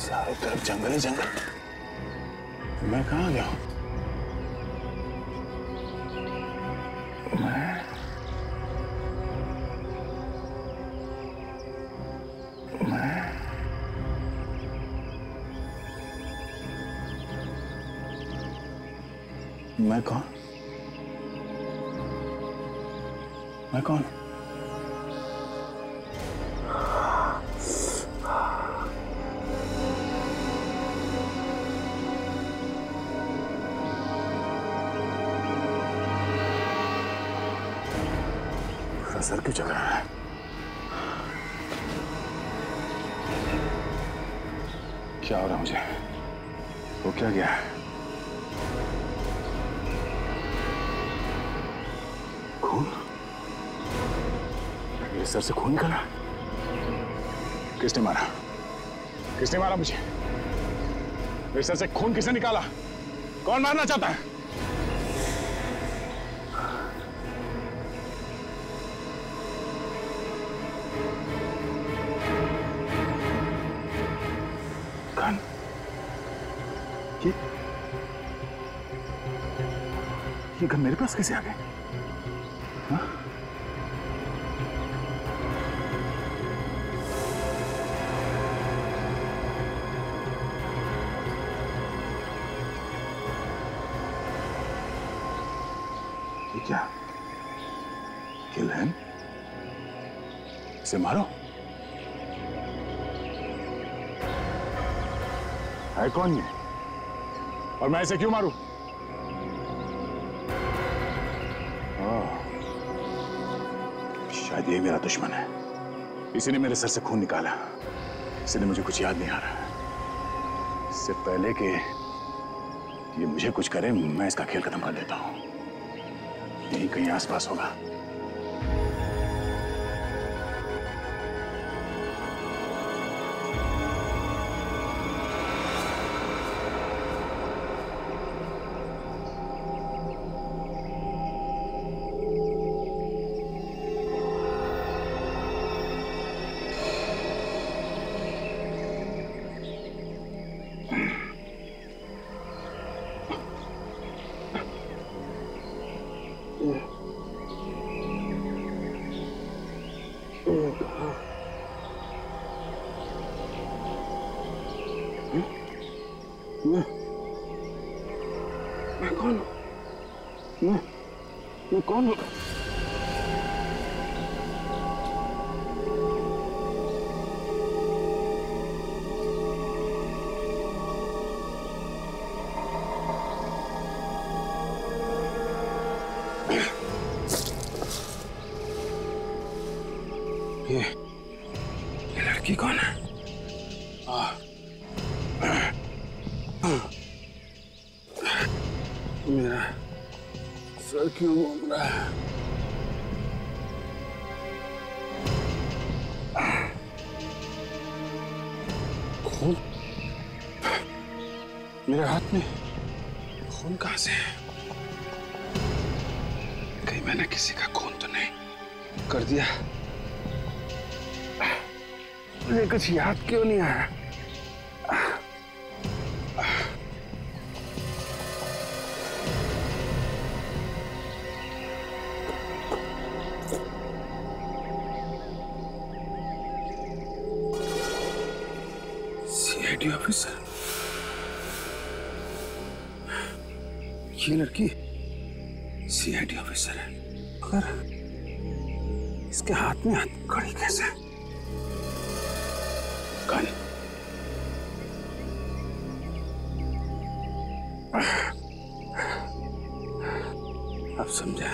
चारों तरफ जंगल ही जंगल। मैं कहाँ गया हूँ? मैं कौन? मैं कौन? सर क्यों चल रहा है? क्या हो रहा मुझे? वो क्या गया? खून? मेरे सर से खून निकला? किसने मारा? किसने मारा मुझे? मेरे सर से खून किसने निकाला? कौन मारना चाहता है? गन? ये गन मेरे पास कैसे आ गए? हाँ? ये क्या? किल है? इसे मारो। है कौन ये? और मैं इसे क्यों मारूं? शायद ये मेरा दुश्मन है। इसी ने मेरे सर से खून निकाला। इसी ने मुझे कुछ याद नहीं आ रहा। इससे पहले कि ये मुझे कुछ करे, मैं इसका खेल खत्म कर देता हूं। यहीं कहीं आसपास होगा। मैं कौन हूं? मैं कौन हूं? ये लड़की कौन है? मेरा सर क्यों घूम रहा है? खून? मेरे हाथ में खून कहाँ से है? कहीं मैंने किसी का खून तो नहीं कर दिया? मुझे कुछ याद क्यों नहीं आ रहा? CID officer? ये लड़की सीआईडी ऑफिसर है, मगर इसके हाथ में हथकड़ी कैसे? गन? अब समझा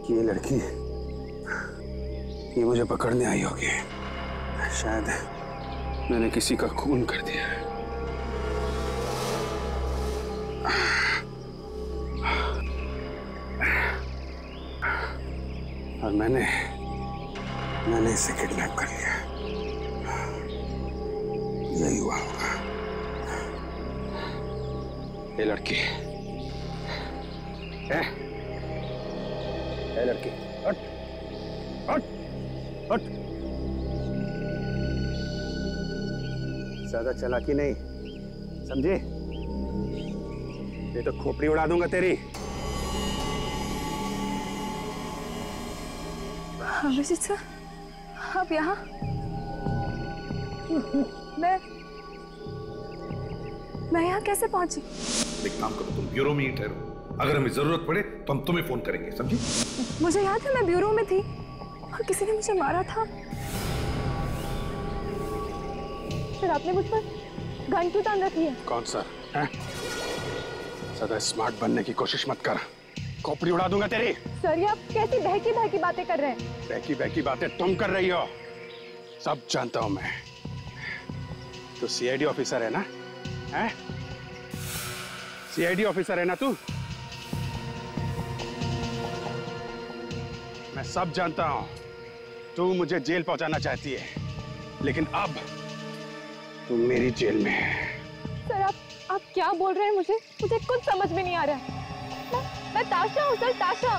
कि ये लड़की ये मुझे पकड़ने आई होगी। शायद मैंने किसी का खून कर दिया है। और मैंने इसे किडनैप कर लिया। यही हुआ होगा। ये लड़की ए लड़की, हट हट हट। ज्यादा चालाकी नहीं, समझे? ये तो खोपड़ी उड़ा दूंगा तेरी। अभिजीत सर, आप यहाँ? मैं यहाँ कैसे पहुंची? एक काम करो, तुम ब्यूरो में ही ठहरो। अगर हमें जरूरत पड़े तो हम तुम्हें फोन करेंगे, समझी? मुझे याद है मैं ब्यूरो में थी और किसी ने मुझे मारा था। फिर आपने मुझ पर गन क्यों तान रखी है? कौन सा है? ज्यादा स्मार्ट बनने की कोशिश मत कर, खोपड़ी उड़ा दूंगा तेरी। सर, ये आप कैसी बहकी बहकी बातें कर रहे हैं? बहकी बहकी बातें तुम कर रही हो, सब जानता हूं मैं। तू सीआईडी ऑफिसर है ना? हैं? सीआईडी ऑफिसर है ना तू? मैं सब जानता हूं। तू मुझे जेल पहुंचाना चाहती है, लेकिन अब तू मेरी जेल में है। सर, आप क्या बोल रहे हैं? मुझे कुछ समझ में नहीं आ रहा है। मैं ताशा हूँ सर, ताशा।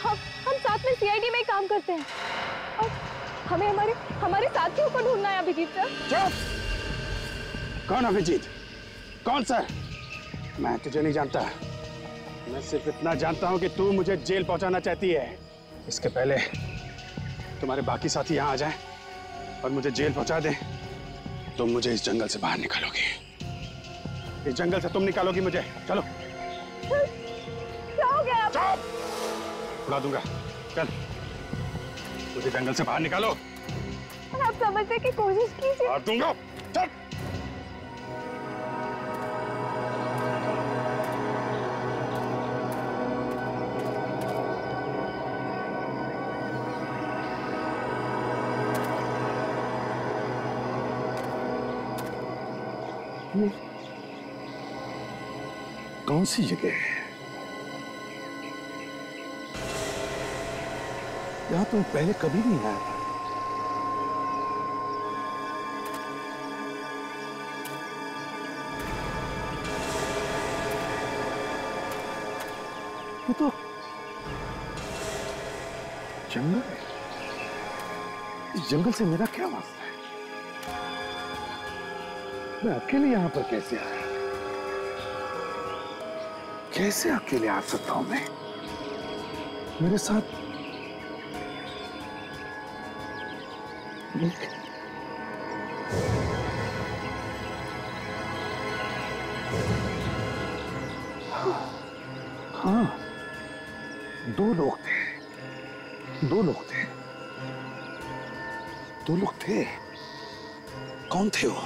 हम साथ में सीआईडी में ही काम करते हैं और हमें हमारे साथियों को ढूंढना है। अभिजीत सर। चुप! कौन अभिजीत? कौन सर? मैं तुझे नहीं जानता। मैं सिर्फ इतना जानता हूं कि तू मुझे जेल पहुंचाना चाहती है। इसके पहले तुम्हारे बाकी साथी यहाँ आ जाएं और मुझे जेल पहुंचा दें, तुम मुझे इस जंगल से बाहर निकालोगी। इस जंगल से तुम निकालोगी मुझे। चलो। क्या हो गया? चुप! उड़ा दूंगा। चल, मुझे जंगल से बाहर निकालो। आप समझने की कोशिश कीजिए। मार दूंगा। चल। कौन सी जगह है? यहां तुम पहले कभी नहीं आया था। ये तो जंगल है। इस जंगल से मेरा क्या वास्ता है? मैं अकेले यहां पर कैसे आया? कैसे अकेले आ सकता हूं मैं? मेरे साथ हाँ, दो लोग थे। कौन थे वो?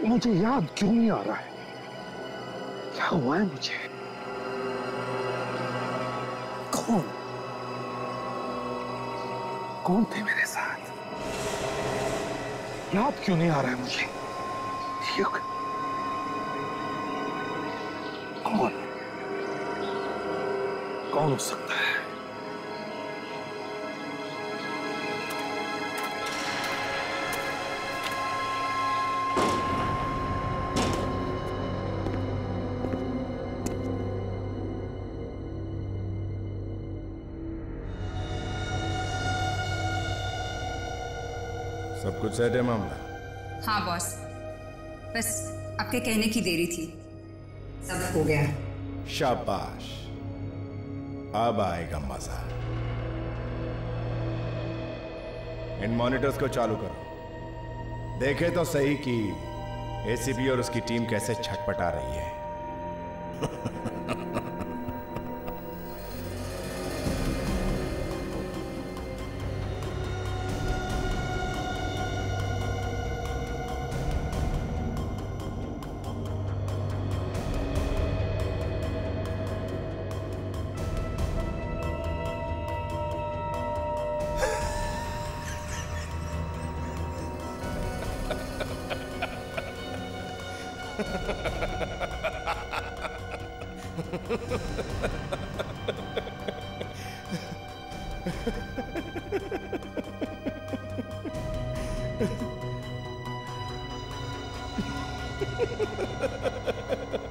मुझे याद क्यों नहीं आ रहा है? क्या हुआ है मुझे? कौन थे मेरे साथ? याद क्यों नहीं आ रहा है मुझे? कौन हो सकता है? सब कुछ सेट है मामला? हाँ बॉस, बस आपके कहने की देरी थी। सब हो गया। शाबाश, अब आएगा मजा। इन मॉनिटर्स को चालू करो, देखे तो सही कि एसीपी और उसकी टीम कैसे छटपटा रही है।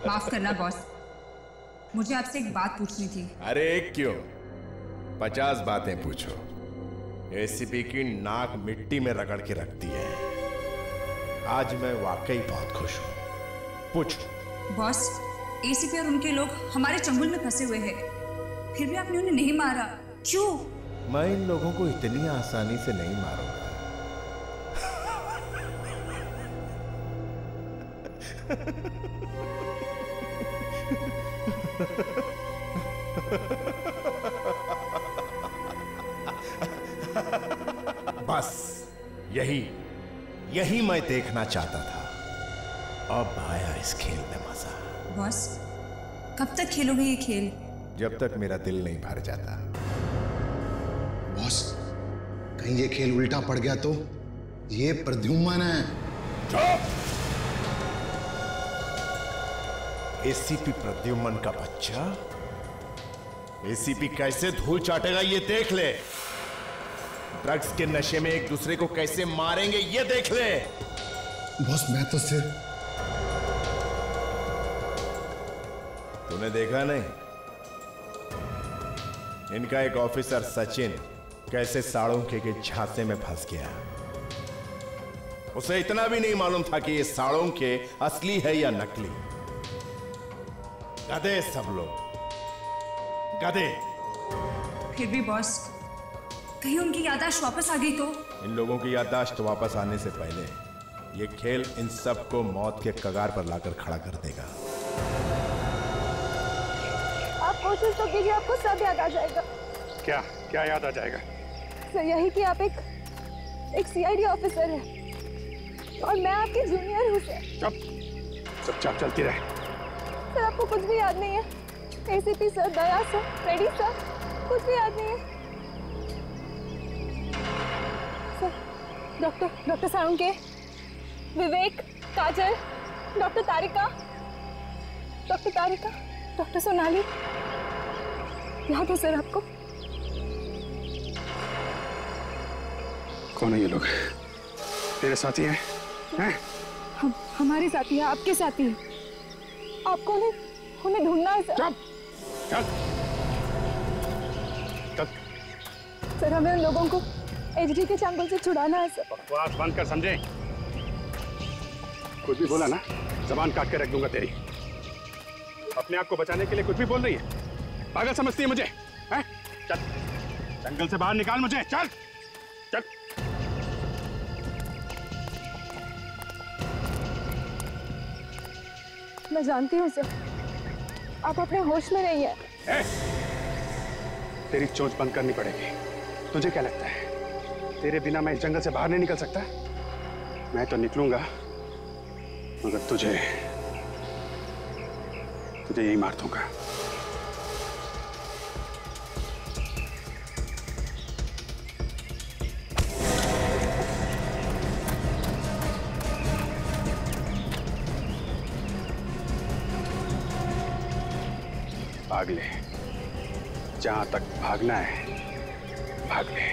माफ करना बॉस, मुझे आपसे एक बात पूछनी थी। अरे एक क्यों, 50 बातें पूछो। एसीपी की नाक मिट्टी में रगड़ के रखती है। आज मैं वाकई बहुत खुश हूं। पूछ। बॉस, एसीपी और उनके लोग हमारे चंगुल में फंसे हुए हैं, फिर भी आपने उन्हें नहीं मारा, क्यों? मैं इन लोगों को इतनी आसानी से नहीं मारूंगा। बस यही मैं देखना चाहता था। अब आया इस खेल में मजा। बॉस, कब तक खेलोगे ये खेल? जब तक मेरा दिल नहीं भर जाता। बॉस, कहीं ये खेल उल्टा पड़ गया तो? ये प्रद्युम्न है। चुप! एसीपी प्रद्युम्न का बच्चा एसीपी कैसे धूल चाटेगा ये देख ले। ड्रग्स के नशे में एक दूसरे को कैसे मारेंगे ये देख ले। बॉस, मैं तो सिर्फ... तूने देखा नहीं इनका एक ऑफिसर सचिन कैसे साड़ोंके के झांसे में फंस गया। उसे इतना भी नहीं मालूम था कि ये साड़ोंके असली है या नकली। गधे सब लोग, गधे। फिर भी बॉस, कहीं उनकी याददाश्त वापस आ गई तो? इन लोगों की याददाश्त वापस आने से पहले ये खेल इन सबको मौत के कगार पर लाकर खड़ा कर देगा। आप कोशिश तो कीजिए, आपको सब याद आ जाएगा। क्या क्या याद आ जाएगा? सर, यही कि आप एक सीआईडी ऑफिसर हैं और मैं आपकी जूनियर हूँ सर। चुपचाप चलती रहे। सर, आपको कुछ भी याद नहीं है? एसीपी सर, दया सर, फ्रेडी सर, कुछ भी याद नहीं है? सर, डॉक्टर साळुंके, विवेक, काजल, डॉक्टर तारिका, डॉक्टर सोनाली, याद है सर आपको? कौन है ये लोग? तेरे साथी हैं? हम हमारे साथी हैं, आपके साथी हैं। आपको उन्हें ढूंढना है सर। चल। सर, हमें उन लोगों को एचडी के चंगुल से छुड़ाना है सर। बकवास बंद कर, समझे? कुछ भी बोला ना, जबान काट के रख दूंगा तेरी। अपने आप को बचाने के लिए कुछ भी बोल रही है। पागल समझती है मुझे? हैं? चल, जंगल से बाहर निकाल मुझे। चल चल। मैं जानती हूँ सर, आप अपने होश में नहीं है। तेरी चोंच बंद करनी पड़ेगी। तुझे क्या लगता है तेरे बिना मैं इस जंगल से बाहर नहीं निकल सकता? मैं तो निकलूंगा, मगर तुझे यही मार दूंगा। भाग ले, जहां तक भागना है भाग ले।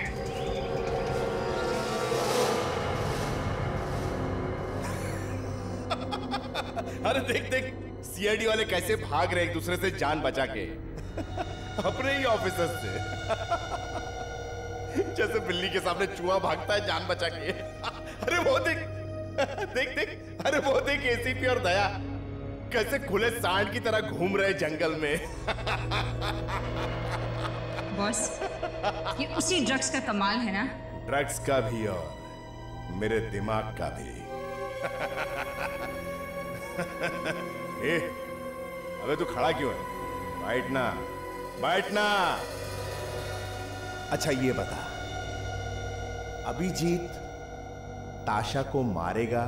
अरे देख देख, सीआईडी वाले कैसे भाग रहे एक दूसरे से जान बचा के। अपने ही ऑफिसर से। जैसे बिल्ली के सामने चूहा भागता है जान बचा के। अरे वो देख देख देख, अरे वो देख एसीपी और दया कैसे खुले सांड की तरह घूम रहे जंगल में। बॉस, ये उसी ड्रग्स का कमाल है ना? ड्रग्स का भी और मेरे दिमाग का भी। ए, अबे तू खड़ा क्यों है? बैठना बैठना। अच्छा ये बता, अभिजीत ताशा को मारेगा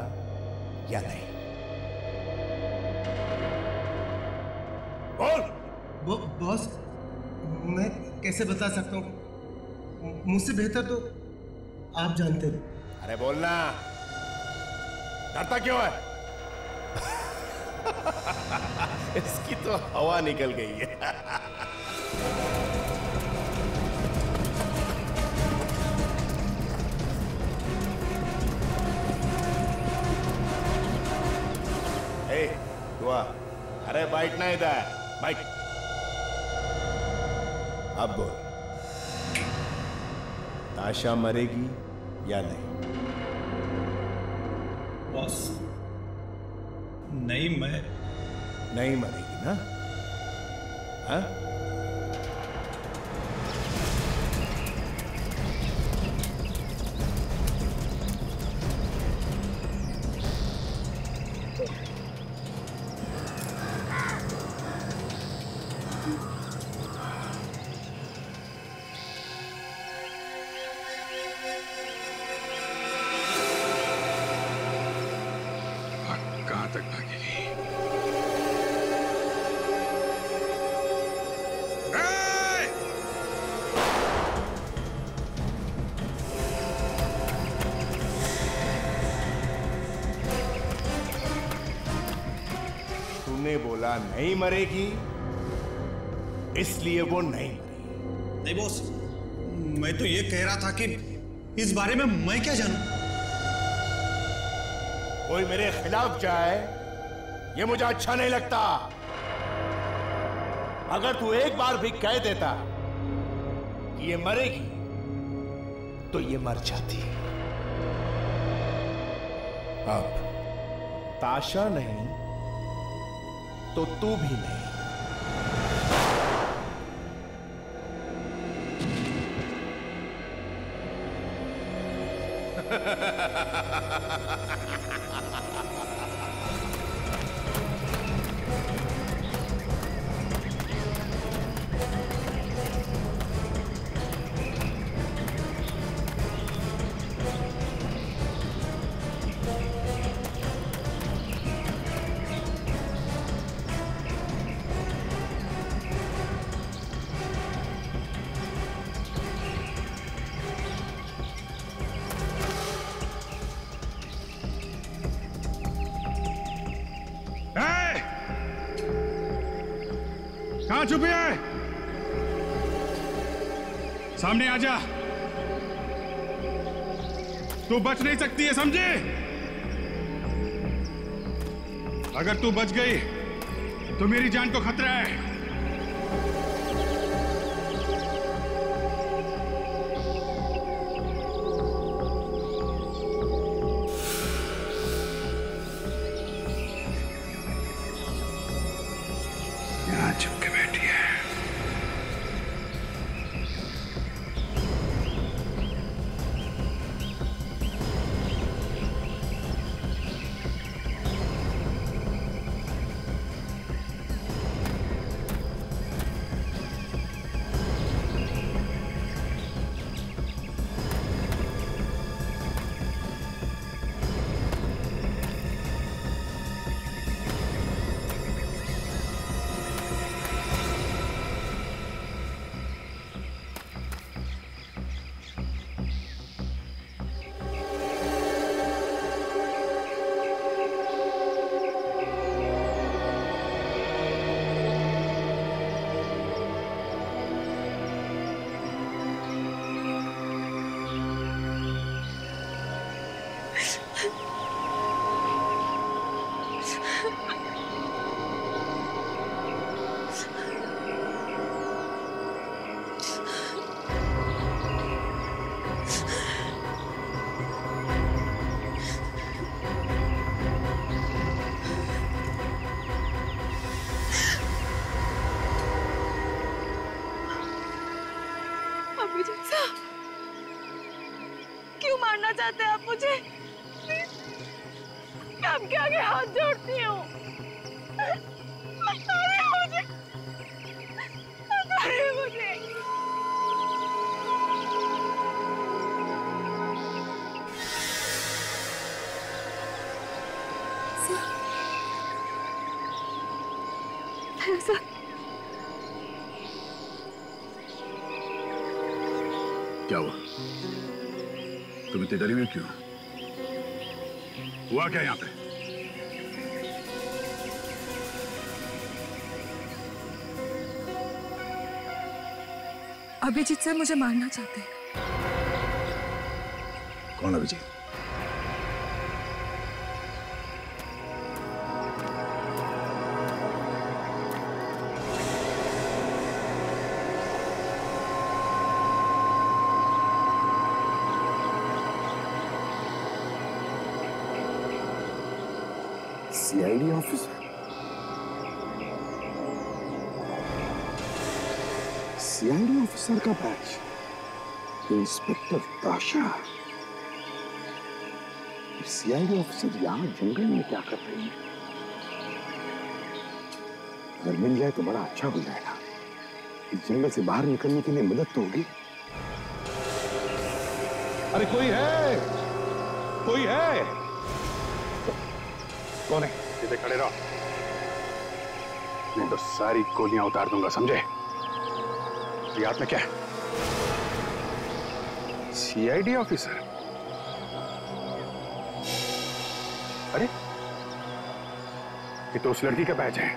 या नहीं? बोल। बॉस, मैं कैसे बता सकता हूँ? मुझसे बेहतर तो आप जानते हैं। अरे बोलना, डरता क्यों है? इसकी तो हवा निकल गई है। ए, दुआ, अरे बैठना इधर, बैठ। अब बोल, आशा मरेगी या नहीं? बॉस, नहीं, मैं नहीं मरेगी ना? हाँ? कहां तक भागेगी? तूने बोला नहीं मरेगी, इसलिए वो नहीं मरी। नहीं बॉस, मैं तो ये कह रहा था कि इस बारे में मैं क्या जानूं? कोई मेरे खिलाफ जाए ये मुझे अच्छा नहीं लगता। अगर तू एक बार भी कह देता कि ये मरेगी तो ये मर जाती। अब ताशा नहीं तो तू भी नहीं। कहां छुपी है? सामने आ जा। तू बच नहीं सकती है, समझे? अगर तू बच गई तो मेरी जान को खतरा है। यहां छुप के बैठी है। क्यों मारना चाहते हैं आप मुझे? मैं आपके आगे हाथ जोड़ती हूँ। बताइए मुझे, बताइए मुझे। ऐसा क्या हुआ? तुम इतनी डरी हुई क्यों? हुआ क्या यहां पे? अभिजीत सर मुझे मारना चाहते हैं। कौन Abhijeet? CID officer? CID officer का batch? Inspector Tasha? CID officer यहाँ जंगल में क्या कर रही है? अगर मिल जाए तो बड़ा अच्छा हो जाएगा। इस जंगल से बाहर निकलने के लिए मदद तो होगी। अरे कोई है? कोई है? कौन है? सीधे खड़े रहो, नहीं तो सारी गोलियां उतार दूंगा, समझे? ये हाथ में क्या है? CID officer? अरे ये तो उस लड़की का बैच है।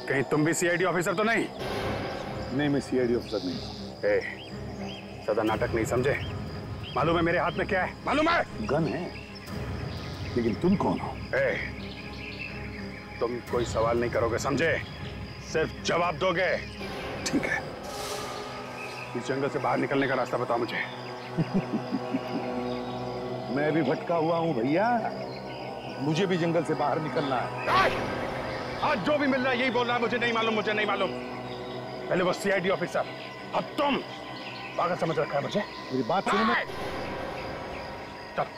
कहीं तुम भी सीआईडी ऑफिसर तो नहीं? नहीं, मैं सीआईडी ऑफिसर नहीं। ज्यादा नाटक नहीं, समझे? मालूम है मेरे हाथ में क्या है? मालूम है? गन है। लेकिन तुम कौन हो? तुम कोई सवाल नहीं करोगे, समझे? सिर्फ जवाब दोगे। ठीक है, इस जंगल से बाहर निकलने का रास्ता बताओ मुझे। मैं भी भटका हुआ हूं भैया, मुझे भी जंगल से बाहर निकलना है। आज जो भी मिल रहा है यही बोल रहा है, मुझे नहीं मालूम, मुझे नहीं मालूम। पहले वो सीआईडी ऑफिसर, अब तुम पागल समझ रखा है मुझे। मेरी बात सुनो। चलो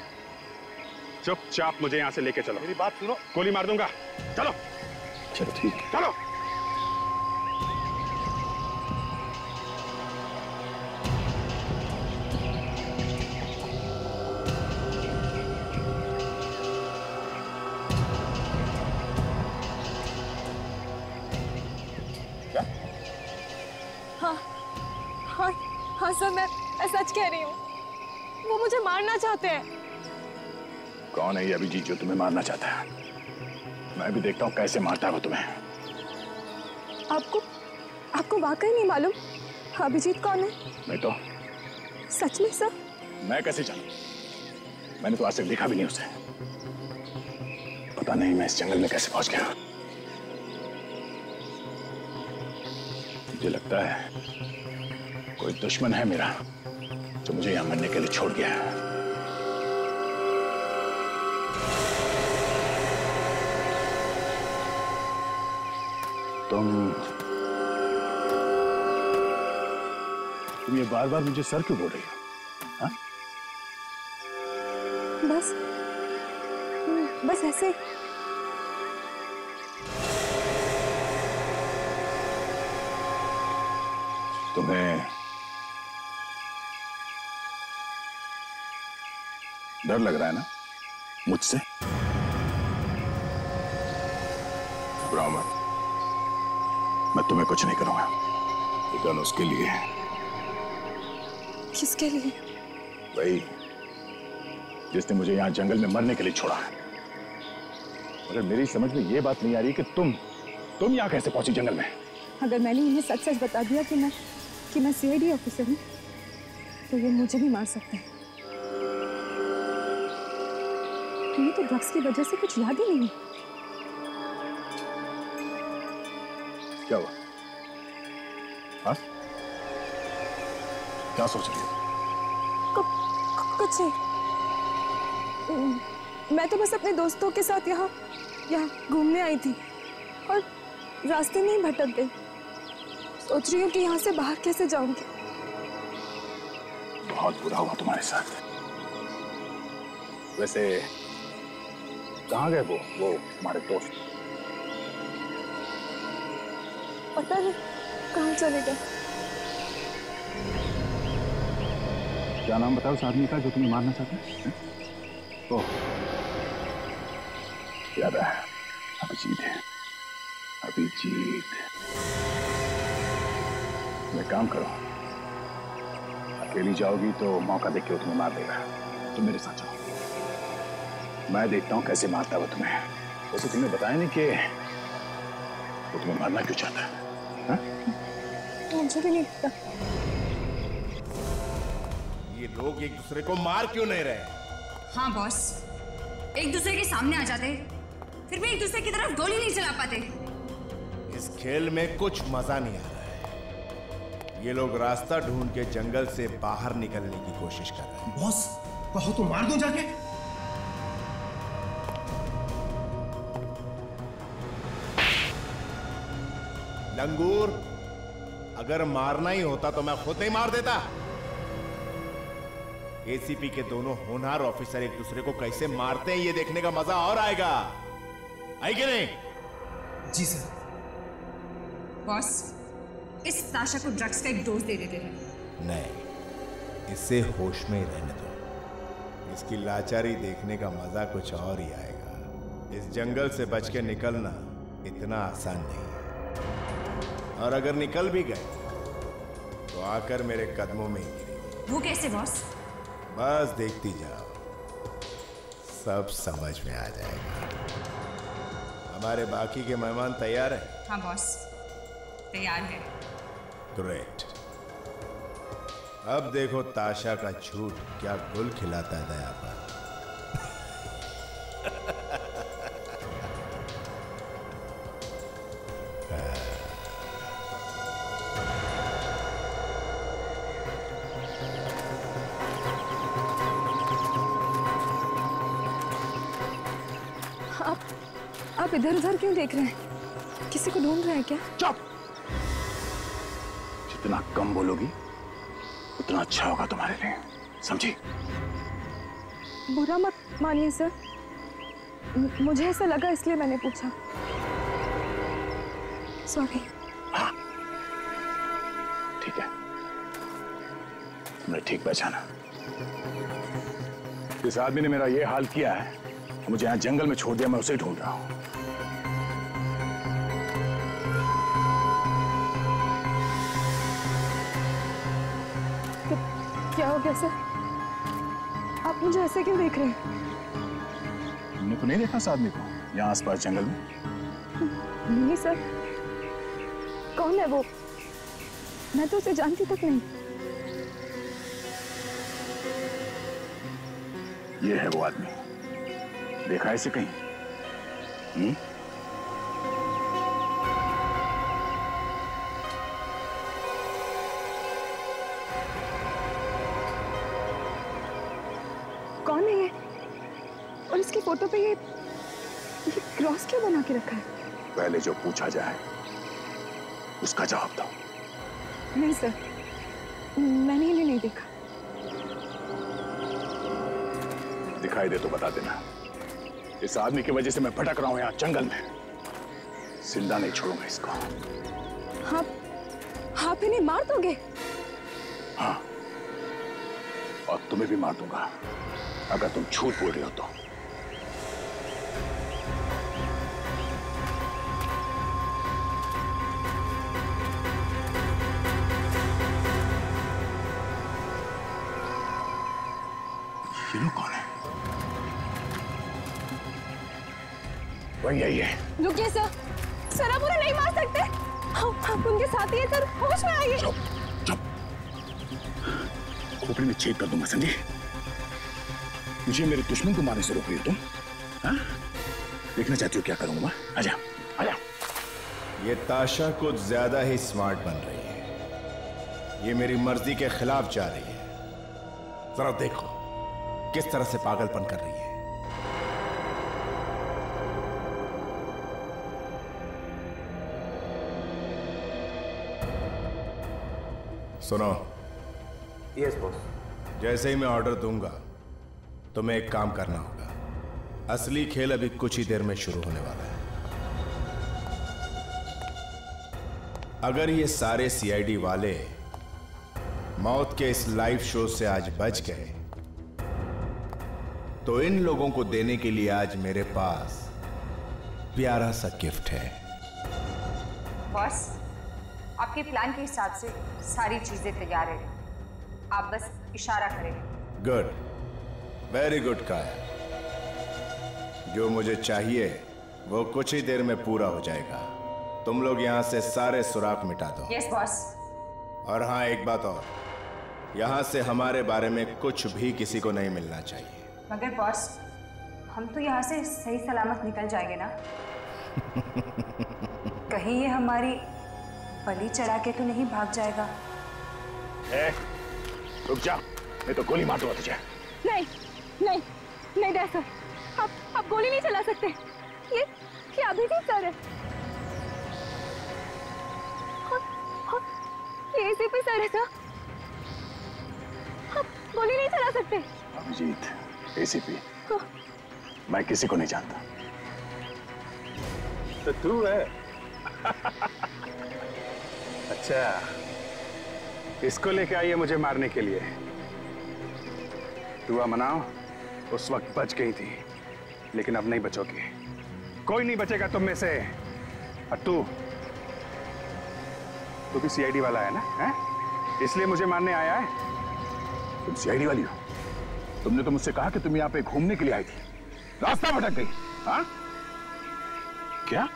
चुपचाप मुझे यहां से लेके चलो। मेरी बात सुनो, गोली मार दूंगा। चलो चलो, ठीक है, चलो। हाँ सर, मैं सच कह रही हूँ। वो मुझे मारना चाहते हैं। कौन है ये अभिजीत जो तुम्हें मारना चाहता है? मैं भी देखता हूँ कैसे मारता है वो तुम्हें। आपको वाकई नहीं मालूम अभिजीत कौन है? नहीं तो? सच में सर? मैं कैसे जानूं? मैंने तो आज तक देखा भी नहीं उसे। पता नहीं मैं इस जंगल में कैसे पहुंच गया। मुझे लगता है कोई दुश्मन है मेरा जो मुझे यहां मरने के लिए छोड़ गया है। तुम ये बार बार मुझे सर क्यों बोल रही हो? हाँ? बस ऐसे। तुम्हें डर लग रहा है ना मुझसे? घबराओ मत, मैं तुम्हें कुछ नहीं करूंगा। ये गन उसके लिए है। किसके लिए? वही जिसने मुझे यहाँ जंगल में मरने के लिए छोड़ा है। मगर मेरी समझ में ये बात नहीं आ रही कि तुम यहाँ कैसे पहुंची जंगल में? अगर मैंने इन्हें सच सच बता दिया कि मैं सीआईडी ऑफिसर हूँ तो ये मुझे भी मार सकते हैं। तुम्हें तो ड्रग्स की वजह से कुछ याद ही नहीं। क्या हुआ? हाँ? क्या सोच रही हो? कुछ नहीं। मैं तो बस अपने दोस्तों के साथ यहाँ घूमने आई थी और रास्ते में ही भटक गई। सोच रही हूँ कि यहाँ से बाहर कैसे जाऊंगी। बहुत बुरा हुआ तुम्हारे साथ। वैसे कहाँ गए वो हमारे दोस्त? पता नहीं कहाँ चले गए। क्या नाम बताओ उस आदमी का जो तुम्हें मारना चाहता है? ओह, याद है, अभिजीत है। अभिजीत, मैं काम करो, अकेली जाओगी तो मौका देख के वो तुम्हें मार देगा। तुम मेरे साथ जाओ, मैं देखता हूँ कैसे मारता है वो तुम्हें। वैसे तुमने बताया नहीं कि वो तुम्हें मारना क्यों चाहता है? मुझे भी नहीं पता। ये लोग एक दूसरे को मार क्यों नहीं रहे? हाँ बॉस, एक दूसरे के सामने आ जाते फिर भी एक दूसरे की तरफ गोली नहीं चला पाते। इस खेल में कुछ मजा नहीं आ रहा है। ये लोग रास्ता ढूंढ के जंगल से बाहर निकलने की कोशिश कर रहे हैं। बॉस, कहो तो मार दूं जाके। लंगूर, अगर मारना ही होता तो मैं खुद नहीं मार देता। एसीपी के दोनों होनहार ऑफिसर एक दूसरे को कैसे मारते हैं ये देखने का मजा और आएगा, है कि नहीं? जी सर। बॉस, इस ताशा को ड्रग्स का एक डोज दे देते हैं। नहीं, इसे होश में ही रहने दो। इसकी लाचारी देखने का मजा कुछ और ही आएगा। इस जंगल से बच के निकलना इतना आसान नहीं है, और अगर निकल भी गए तो आकर मेरे कदमों में ही गिरेगी। वो कैसे बॉस? बस देखती जाओ, सब समझ में आ जाएगा। हमारे बाकी के मेहमान तैयार हैं? हाँ बॉस, तैयार है। ग्रेट। अब देखो ताशा का झूठ क्या गुल खिलाता है दया पर। आप इधर उधर क्यों देख रहे हैं? किसी को ढूंढ रहे हैं क्या? चुप! जितना कम बोलोगी उतना अच्छा होगा तुम्हारे लिए, समझी? बुरा मत मानिए सर, मुझे ऐसा लगा इसलिए मैंने पूछा। सॉरी। हाँ, ठीक है, तुमने ठीक पहचाना। इस आदमी ने मेरा ये हाल किया है, मुझे यहाँ जंगल में छोड़ दिया, मैं उसे ढूंढ रहा हूँ। क्या हो गया सर? आप मुझे ऐसे क्यों देख रहे हैं? तुमने तो नहीं देखा इस आदमी को यहाँ आसपास जंगल में? नहीं सर, कौन है वो? मैं तो उसे जानती तक नहीं। ये है वो आदमी, देखा है इसे कहीं? कौन है ये? और इसकी फोटो पे ये क्रॉस क्यों बना के रखा है? पहले जो पूछा जाए उसका जवाब दो। नहीं सर, मैंने इन्हें नहीं देखा। दिखाई दे तो बता देना। इस आदमी की वजह से मैं भटक रहा हूं यहाँ जंगल में, जिंदा नहीं छोड़ूंगा इसको। आप इन्हें मार दोगे? हाँ, और तुम्हें भी मार दूंगा अगर तुम झूठ बोल रहे हो तो। ये लोग कौन है? वही है ये। रुकिए सर, सर आप उन्हें नहीं मार सकते। आप उनके साथी हैं सर, होश में आइए। चुप चुप, खोपड़ी में छेद कर दूंगा, समझी? मुझे मेरे दुश्मन को मारने से रोक रही हो तुम? हाँ? देखना चाहती हो क्या करूंगा मैं? आजा आजा। ये ताशा कुछ ज्यादा ही स्मार्ट बन रही है, ये मेरी मर्जी के खिलाफ जा रही है। जरा देखो किस तरह से पागलपन कर रही है। सुनो। Yes boss. जैसे ही मैं ऑर्डर दूंगा तुम्हें एक काम करना होगा। असली खेल अभी कुछ ही देर में शुरू होने वाला है। अगर ये सारे सीआईडी वाले मौत के इस लाइव शो से आज बच गए तो इन लोगों को देने के लिए आज मेरे पास प्यारा सा गिफ्ट है। बॉस, आपके प्लान के हिसाब से सारी चीजें तैयार है, आप बस इशारा करें। गुड, वेरी गुड काया। जो मुझे चाहिए वो कुछ ही देर में पूरा हो जाएगा। तुम लोग यहां से सारे सुराग मिटा दो। Yes boss. और हाँ, एक बात और, यहां से हमारे बारे में कुछ भी किसी को नहीं मिलना चाहिए। मगर बॉस, हम तो यहाँ से सही सलामत निकल जाएंगे ना? कहीं ये हमारी बलि चढ़ा के तो नहीं भाग जाएगा? रुक जा, मैं तो गोली मार दूंगा तुझे। नहीं नहीं नहीं डैड सर, आप गोली नहीं चला सकते। ये अभिजीत सर है। ये एसीपी सर है सर। आप गोली नहीं चला सकते। अभिजीत, एसीपी, मैं किसी को नहीं जानता। तो तू है? अच्छा, इसको लेके आई है मुझे मारने के लिए। दुआ मनाओ, उस वक्त बच गई थी, लेकिन अब नहीं बचोगी। कोई नहीं बचेगा तुम में से। और तू भी सीआईडी वाला है ना? है? इसलिए मुझे मारने आया है? तुम सीआईडी वाली हो? तुमने तो मुझसे कहा कि तुम यहाँ पे घूमने के लिए आई थी, रास्ता भटक गई। हाँ? क्या?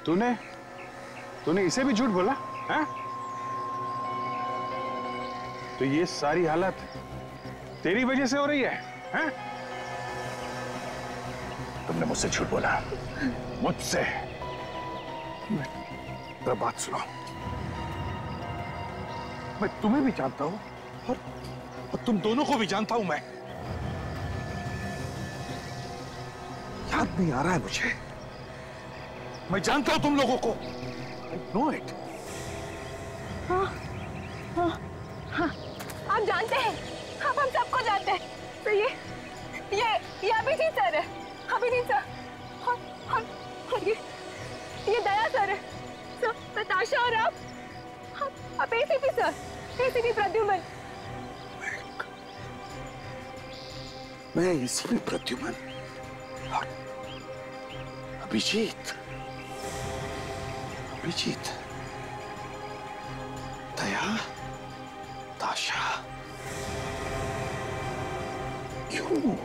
तूने इसे भी झूठ बोला? हैं? तो ये सारी हालत तेरी वजह से हो रही है? हैं? तुमने मुझसे झूठ बोला, मुझसे। तो बात सुनो, मैं तुम्हें भी जानता हूं और तुम दोनों को भी जानता हूं। मैं याद नहीं आ रहा है मुझे। मैं जानता हूं तुम लोगों को। I know it. हाँ, हाँ, हाँ, आप जानते हैं, आप हम सबको जानते हैं। तो ये अभिजीत सर है, अभिजीत सर। और ये दया सर है, तो नताशा और आप एसीपी सर, एसीपी प्रद्युमन। मैं एसीपी प्रद्युमन और अभिजीत, दया, ताशा। क्यों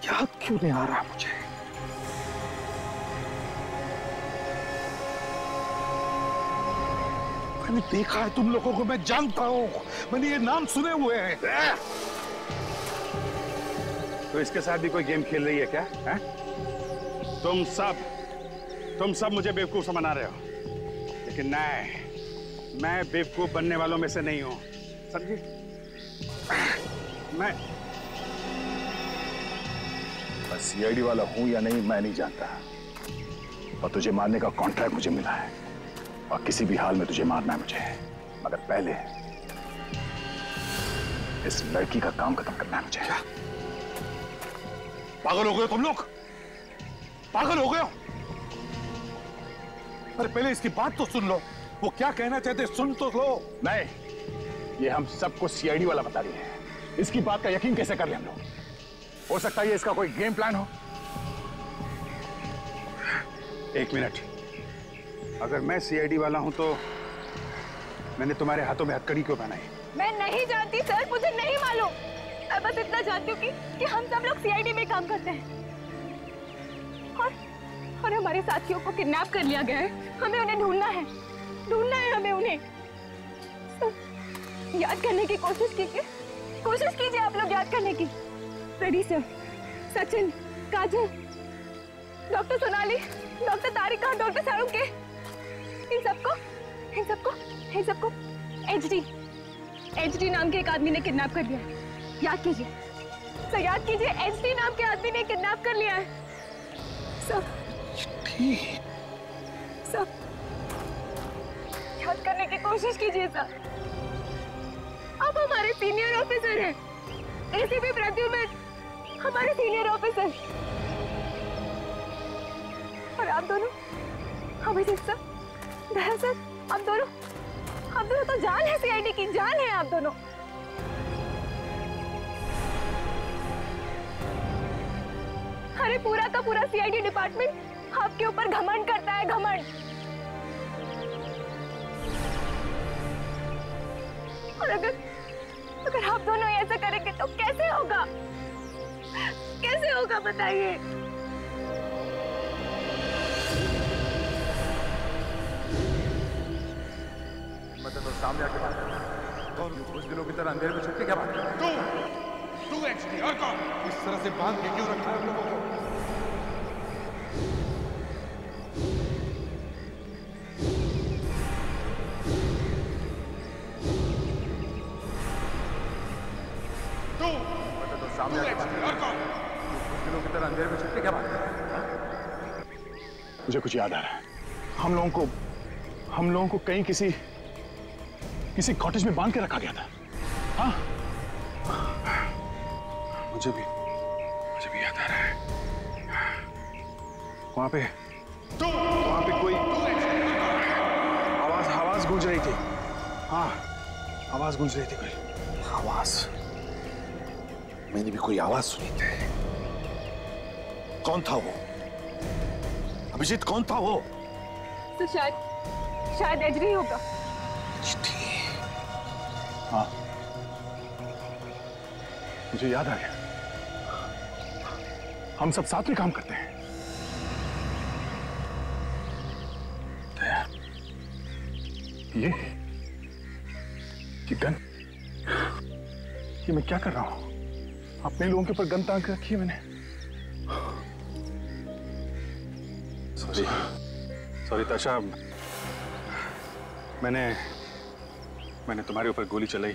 याद क्यों नहीं आ रहा मुझे? मैंने देखा है तुम लोगों को, मैं जानता हूं, मैंने ये नाम सुने हुए हैं। तो इसके साथ भी कोई गेम खेल रही है क्या? है? तुम सब मुझे बेवकूफ समझा रहे हो, लेकिन मैं बेवकूफ बनने वालों में से नहीं हूं, समझी? मैं सीआईडी वाला हूं या नहीं मैं नहीं जानता, और तुझे मारने का कॉन्ट्रैक्ट मुझे मिला है, और किसी भी हाल में तुझे मारना है मुझे, मगर पहले इस लड़की का काम खत्म करना है मुझे। क्या? पागल हो गए तुम लोग? पागल हो गए हो? अरे पहले इसकी बात तो सुन लो, वो क्या कहना चाहते सुन तो लो। नहीं, ये हम सबको सीआईडी वाला बता रही है, इसकी बात का यकीन कैसे कर ले हम लोग? हो सकता है इसका कोई गेम प्लान हो। एक मिनट, अगर मैं सीआईडी वाला हूं तो मैंने तुम्हारे हाथों में हथकड़ी क्यों पहनाई? मैं नहीं जानती सर, मुझे नहीं मालूम। मैं बस इतना जानती हूँ कि हम सब लोग सीआईडी में काम करते हैं, और हमारे साथियों को किडनैप कर लिया गया है। हमें उन्हें ढूंढना है हमें उन्हें। सर, याद करने की कोशिश कीजिए आप लोग, याद करने की। फ्रेडी सर, सचिन, काजल, डॉक्टर सोनाली, डॉक्टर तारिका, डॉक्टर सारुण के, इन सबको एचडी नाम के एक आदमी ने किडनैप कर लिया है। याद कीजिए सर, याद कीजिए, एचडी नाम के आदमी ने किडनैप कर लिया है। सब याद करने की कोशिश कीजिए सर। आप हमारे सीनियर ऑफिसर हैं, एसीपी प्रद्युमन हमारे सीनियर ऑफिसर, और आप दोनों, अभिजीत सर, दया सर, आप दोनों तो जान है, सीआईडी की जान है आप दोनों। अरे पूरा का पूरा सीआईडी डिपार्टमेंट आपके ऊपर घमंड करता है, घमंड। और अगर आप दोनों ऐसा करेंगे तो कैसे होगा? बताइए। मतलब तो सामने आके बात कर, और कुछ दिनों की तरह अंधेरे में छुप के क्या बात कर? तू एक्चुअली और कौन इस तरह से बांध के क्यों रखा है हम लोगों को? सामने आके बात कर, और कौन कुछ दिनों की तरह अंधेरे में छुप के क्या बात कर? मुझे कुछ याद आ रहा है। हम लोगों को कहीं किसी कॉटेज में बांध के रखा गया था। हाँ, मुझे भी याद आ रहा है। वहां पे कोई आवाज गूंज रही थी। हाँ, आवाज गूंज रही थी कोई आवाज। मैंने भी कोई आवाज सुनी थी। कौन था वो? अभिजीत, कौन था वो? तो शायद एजरी होगा। हाँ, मुझे याद आ गया। हम सब साथ में काम करते हैं। ये गन, ये मैं क्या कर रहा हूं? अपने लोगों के ऊपर गन तान के रखी है मैंने। सॉरी ताशा, मैंने तुम्हारे ऊपर गोली चलाई।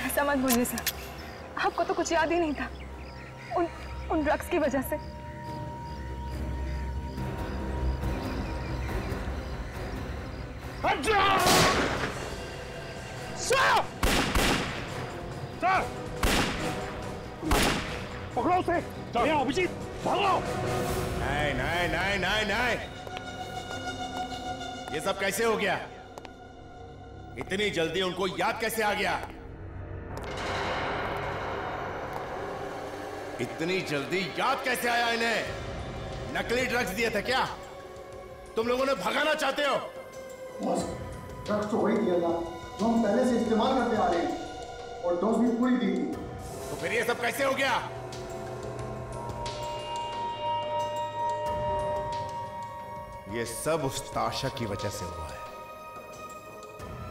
ऐसा मत बोलिए सर, आपको तो कुछ याद ही नहीं था उन ड्रग्स की वजह से। पकड़ो उसे। अभिजीत, भागो। नहीं। ये सब कैसे हो गया? इतनी जल्दी उनको याद कैसे आ गया? इतनी जल्दी याद कैसे आया इन्हें? नकली ड्रग्स दिए थे क्या? तुम लोगों ने भगाना चाहते हो? बॉस, ड्रग्स तो वही दिया था जो हम पहले से इस्तेमाल करते आ रहे हैं, और डोज भी पूरी दी थी। तो फिर ये सब कैसे हो गया? ये सब उस ताशा की वजह से हुआ है।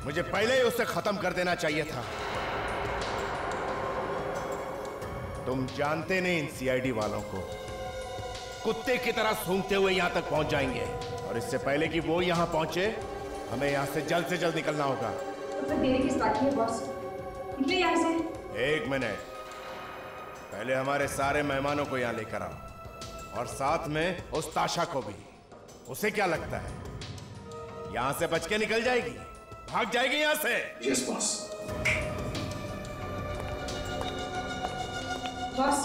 मुझे पहले ही उसे खत्म कर देना चाहिए था। तुम जानते नहीं इन सीआईडी वालों को, कुत्ते की तरह सूंघते हुए यहां तक पहुंच जाएंगे, और इससे पहले कि वो यहां पहुंचे हमें यहां से जल्द निकलना होगा। तो फिर देरी किस बात की है बॉस? निकले यहां से। एक मिनट, पहले हमारे सारे मेहमानों को यहां लेकर आओ, और साथ में उस ताशा को भी। उसे क्या लगता है यहां से बच के निकल जाएगी? भाग जाएगी यहां से? Yes boss. बॉस,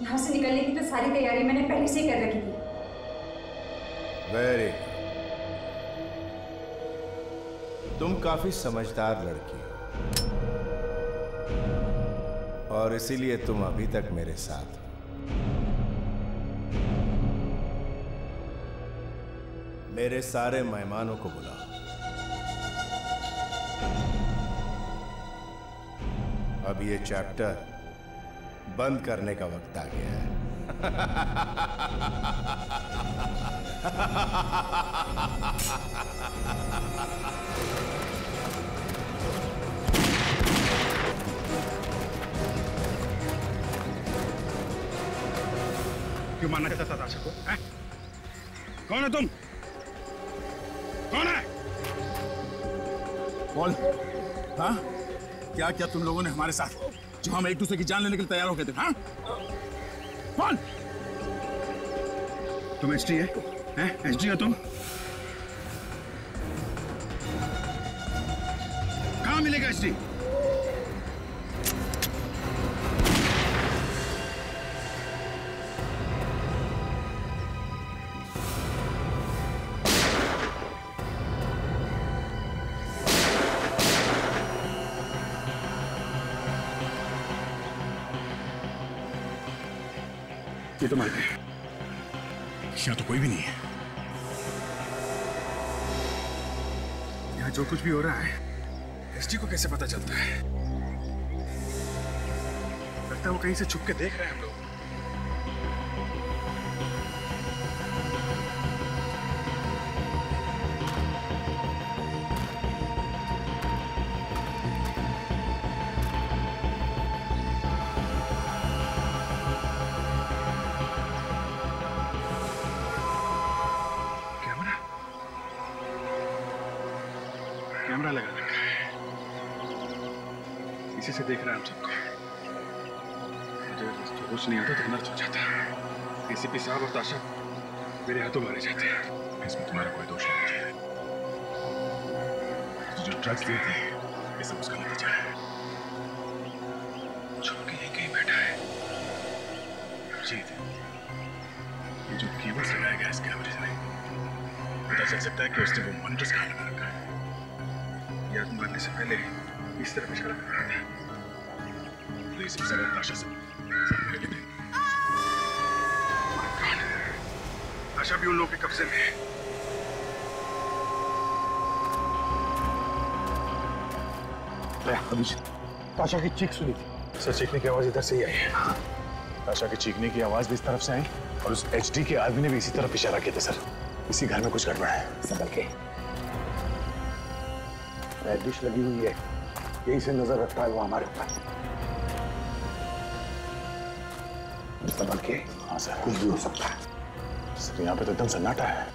यहां से निकलने की तो सारी तैयारी मैंने पहले से ही कर रखी थी। वेरी, तुम काफी समझदार लड़की हो, और इसीलिए तुम अभी तक मेरे साथ हो। मेरे सारे मेहमानों को बुलाओ। अब ये चैप्टर बंद करने का वक्त आ गया है। क्यों मारना चाहता था ताशा को? कौन है तुम? कौन है? बोल। हाँ, क्या क्या तुम लोगों ने हमारे साथ, जो हम एक दूसरे की जान लेने के लिए तैयार हो गए थे? हाँ, कौन? तुम एसडी है? एसडी हो तुम? कहां मिलेगा एसडी? ये तो मर गए। यहाँ तो कोई भी नहीं है। यहाँ जो कुछ भी हो रहा है, एसडी को कैसे पता चलता है? लगता है वो कहीं से छुप के देख रहे हैं हम लोग। कैमरा लगा रखा है, इसी से देख रहा है हम सबको। मुझे होश नहीं आता तो अनर्थ हो जाता। एसीपी साहब और ताशा मेरे हाथों मारे जाते हैं। इसमें तुम्हारा कोई दोष नहीं है। ड्रग्स दिए थे, ये सब उसका नतीजा है। छुप के यहीं कहीं बैठा है। अभिजीत, ये जो केबल्स लगाया गया इस कैमरे में, पता चल सकता है कि उसने वो मंत्रस कहाँ लगा रखा है। ये आदमी मरने से पहले इस तरफ इशारा कर रहा था। प्लीज इस तरह ताशा से मेरे लिए। ताशा भी उन लोगों के कब्जे में है। अभिजीत, ताशा की चीख सुनी थी। सर, चीखने की आवाज इधर से ही आई है। ताशा की चीखने की आवाज भी इस तरफ से आई और उस एचडी के आदमी ने भी इसी तरफ इशारा किया था। सर, इसी घर में कुछ गड़बड़ है। संभल के। डिश लगी हुई है, यहीं से नजर रखता है वो हमारे ऊपर। संभल के। हाँ सर। कुछ भी हो सकता है। सर, यहाँ पे तो एकदम सन्नाटा है,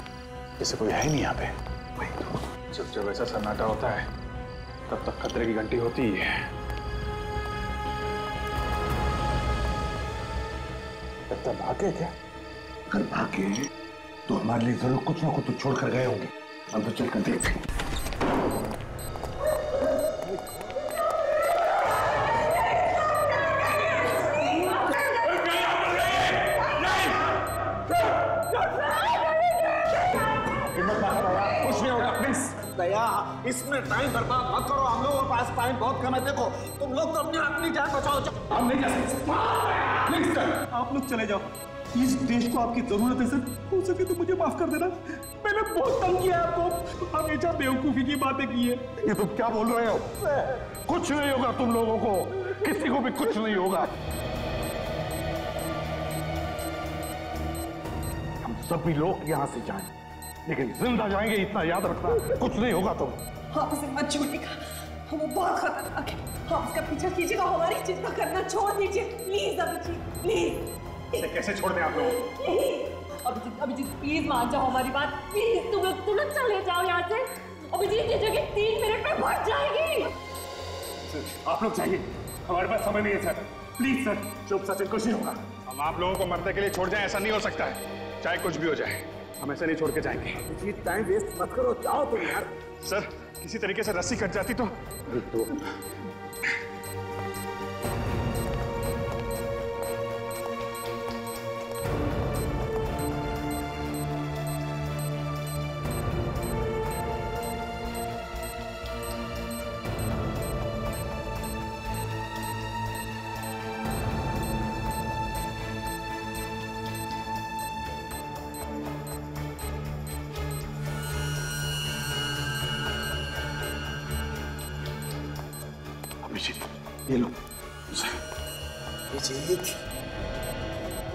जैसे कोई है ही नहीं यहाँ पे। वही तो, जब ऐसा सन्नाटा होता है तब तक खतरे की घंटी होती ही है। तब भागे क्या? अगर भागे तो हमारे लिए जरूर कुछ ना कुछ तो छोड़ कर गए होंगे। हम तो चलकर देखते हैं। दया, इसमें टाइम बर्बाद मत करो। हम लोगों के पास टाइम बहुत कम है। देखो, तुम लोग तो अपनी जान बचाओ। हम नहीं जा सकते। प्लीज सर, आप लोग चले जाओ। इस देश को आपकी जरूरत है सर। हो सके तो मुझे माफ कर देना। मैंने बहुत तंग किया आपको, हमेशा बेवकूफी की बातें की है। ये तुम क्या बोल रहे हो? कुछ नहीं होगा तुम लोगों को, किसी को भी कुछ नहीं होगा। हम सभी लोग यहाँ से जाएं, लेकिन जिंदा जाएंगे इतना याद रखना। कुछ नहीं होगा तुम। आप उसे मत छोड़िएगा, वो बहुत खतरनाक है। आप उसका पीछा कीजिएगा, हमारी चिंता करना छोड़ दीजिए प्लीज। अभिजीत प्लीज। इसे कैसे छोड़ दें आप लोग? अभिजीत प्लीज मान जाओ हमारी बात। प्लीज तुम लोग तुरंत चले जाओ यहाँ से। अभिजीत ये जगह 3 मिनट में भर जाएगी। आप लोग चाहिए, हमारे पास समय नहीं है सर। प्लीज सर, चुप सचिन, कुछ नहीं होगा। हम आप लोगों को मरने के लिए छोड़ जाएं, ऐसा नहीं हो सकता है। चाहे कुछ भी हो जाए, हम ऐसे नहीं छोड़ के जाएंगे। टाइम वेस्ट मत करो, जाओ तुम यार। सर, किसी तरीके से रस्सी कट जाती तो ये लो। अभिजीत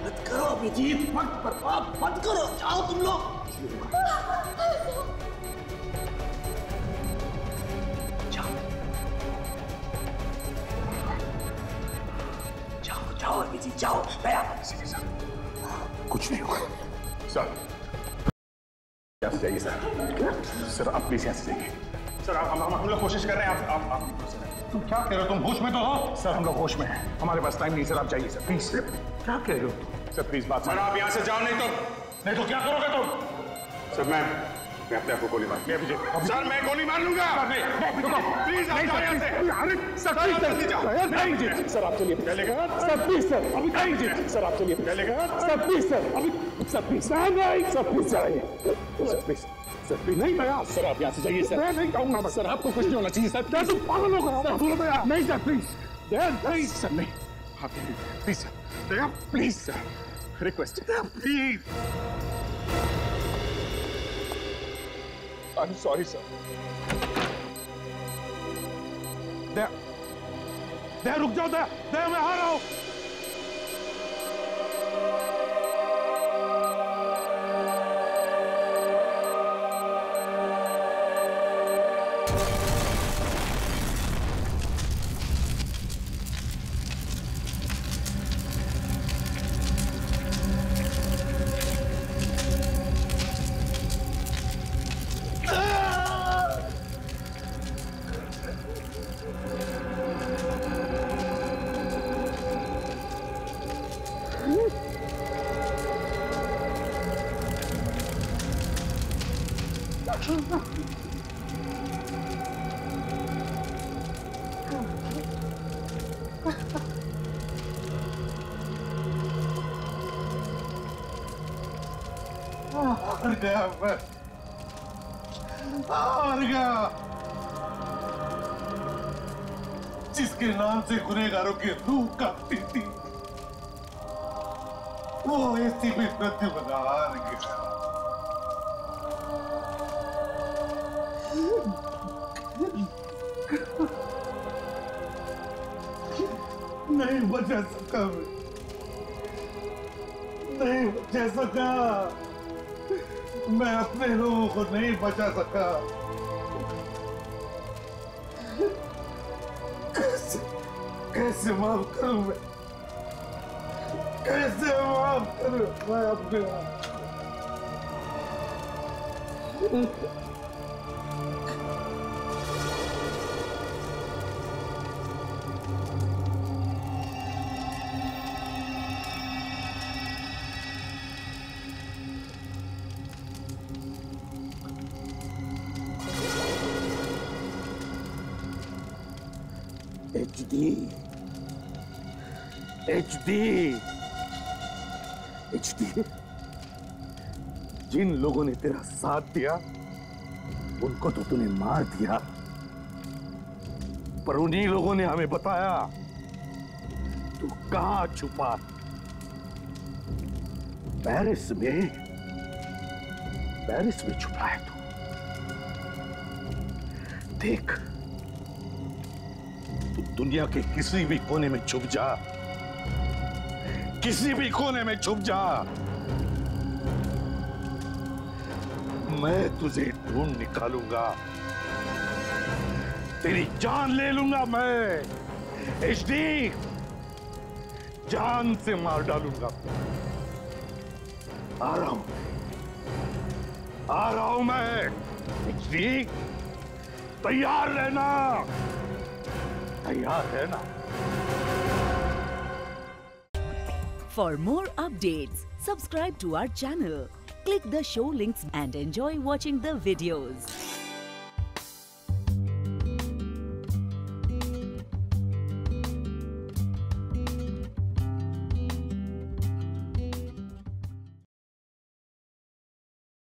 मत करो, अभिजीत मत बर्बाद मत करो, जाओ तुम लोग। जाओ जाओ अभिजीत जाओ। कुछ नहीं होगा सर। यहाँ से जाइए सर। सर आप प्लीज यहाँ से जाइए। सर हम लोग कोशिश कर रहे हैं। आप तुम क्या कह रहे हो? तुम होश में तो हो? सर हम लोग होश में हैं, हमारे पास टाइम नहीं। सर आप जाइए सर प्लीज। क्या कह रहे हो? सर प्लीज बात सर, आप यहाँ से जाओ, नहीं तो क्या करोगे तुम? सर मैं अपने आप को गोली मार। सर मैं गोली मार लूंगा। प्लीज आप जाओ यहाँ से। अरे सर प्लीज सर आप चलिए। सर प्लीज सर अभी सर आप चलिए। सर प्लीज सर अभी सर प्लीज सर प्लीज जाइए। सर प्लीज सर प्लीज नहीं दया। सर आप यहाँ से जाइए सर। मैं नहीं जाऊंगा सर, आपको कुछ नहीं होना चाहिए सर। क्या तुम पागल हो गए? नहीं सर प्लीज। दया नहीं सर, नहीं आप please sir. Daya please sir, request please. I'm sorry sir। दया रुक जाओ। दया मैं आ रहा हूँ। हार गया मैं, हार गया। जिसके नाम से गुनहगारों की रूह कांपती थी, वो ऐसी भी प्रद्युम्न हार गया। नहीं बचा सका मैं, नहीं बचा सका मैं, अपने लोगों को नहीं बचा सका। कैसे कैसे माफ करूं मैं, कैसे माफ करूं मैं अपने आप? HD, जिन लोगों ने तेरा साथ दिया उनको तो तूने मार दिया, पर उन्हीं लोगों ने हमें बताया तू कहां छुपा। पेरिस में छुपा है तू। देख, तू दुनिया के किसी भी कोने में छुप जा, किसी भी कोने में छुप जा, मैं तुझे ढूंढ निकालूंगा, तेरी जान ले लूंगा मैं। HD, जान से मार डालूंगा। आ रहा हूं मैं। HD, तैयार रहना, तैयार रहना। For more updates, subscribe to our channel, click the show links and enjoy watching the videos.